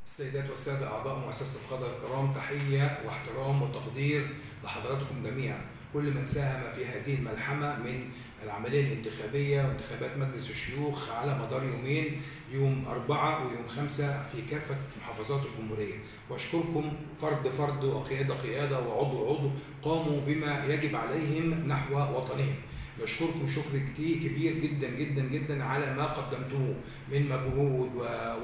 السيدات والسادة أعضاء مؤسسة القادة الكرام، تحية واحترام وتقدير لحضراتكم جميعا. كل من ساهم في هذه الملحمة من العملية الانتخابية وانتخابات مجلس الشيوخ على مدار يومين، يوم 4 ويوم 5 في كافة محافظات الجمهورية، وأشكركم فرد فرد وقيادة قيادة وعضو عضو قاموا بما يجب عليهم نحو وطنهم. بشكركم شكر كبير جدا جدا جدا على ما قدمتوه من مجهود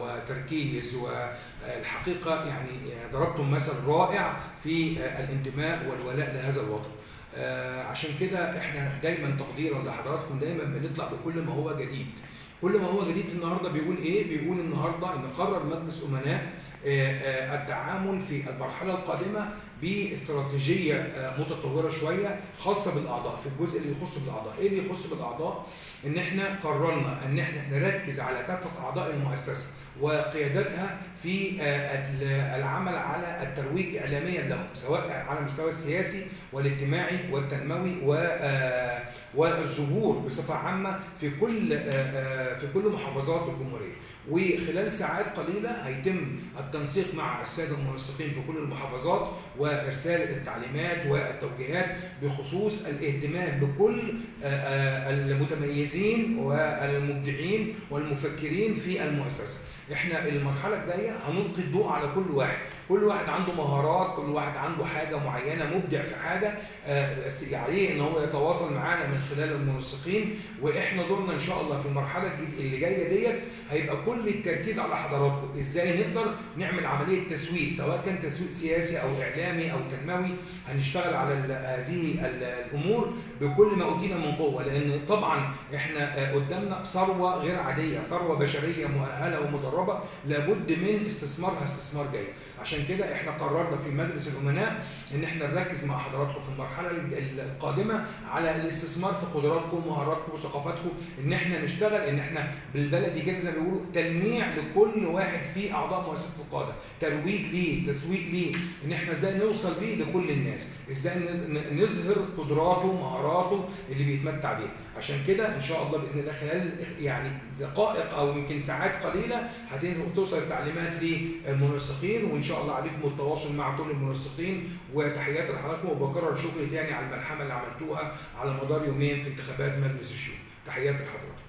وتركيز، والحقيقة يعني ضربتم مثل رائع في الانتماء والولاء لهذا الوطن. عشان كده احنا دايما تقديرا لحضراتكم دايما بنطلع بكل ما هو جديد. كل ما هو جديد النهارده بيقول ايه؟ بيقول النهارده ان قرر مجلس امناء التعامل في المرحله القادمه باستراتيجيه متطوره شويه خاصه بالاعضاء. في الجزء اللي يخص بالاعضاء، ايه اللي يخص بالاعضاء؟ ان احنا قررنا ان احنا نركز على كافه اعضاء المؤسسه وقيادتها في العمل على الترويج اعلاميا لهم، سواء على المستوى السياسي والاجتماعي والتنموي والظهور بصفه عامه في كل محافظات الجمهوريه. وخلال ساعات قليله هيتم التنسيق مع الساده المنسقين في كل المحافظات وارسال التعليمات والتوجيهات بخصوص الاهتمام بكل المتميزين والمبدعين والمفكرين في المؤسسه. احنا المرحله الجايه هنلقي الضوء على كل واحد عنده مهارات، كل واحد عنده حاجه معينه، مبدع في حاجه، بس عليه ان هو يتواصل معانا من خلال المنسقين. واحنا دورنا ان شاء الله في المرحله اللي جايه ديت هيبقى كل التركيز على حضراتكم، ازاي نقدر نعمل عمليه تسويق، سواء كان تسويق سياسي او اعلامي او تنموي. هنشتغل على هذه الامور بكل ما اوتينا من قوه، لان طبعا احنا قدامنا ثروه غير عاديه، ثروه بشريه مؤهله ومدربه لابد من استثمارها استثمار جيد. عشان كده احنا قررنا في مجلس الامناء ان احنا نركز مع حضراتكم في المرحله القادمه على الاستثمار في قدراتكم ومهاراتكم وثقافاتكم، ان احنا نشتغل، ان احنا بالبلدي كده زي ما بيقولوا تلميع لكل واحد في اعضاء مؤسسه القاده، ترويج ليه، تسويق ليه، ان احنا ازاي نوصل بيه لكل الناس، ازاي نظهر قدراته ومهاراته اللي بيتمتع بيها. عشان كده ان شاء الله باذن الله خلال يعني دقائق او يمكن ساعات قليله هتوصل التعليمات للمنسقين، وان شاء الله عليكم التواصل مع كل المنسقين. وتحياتي لحضراتكم، وبكرر شكري تاني على الملحمه اللي عملتوها على مدار يومين في انتخابات مجلس الشيوخ. تحياتي لحضراتكم.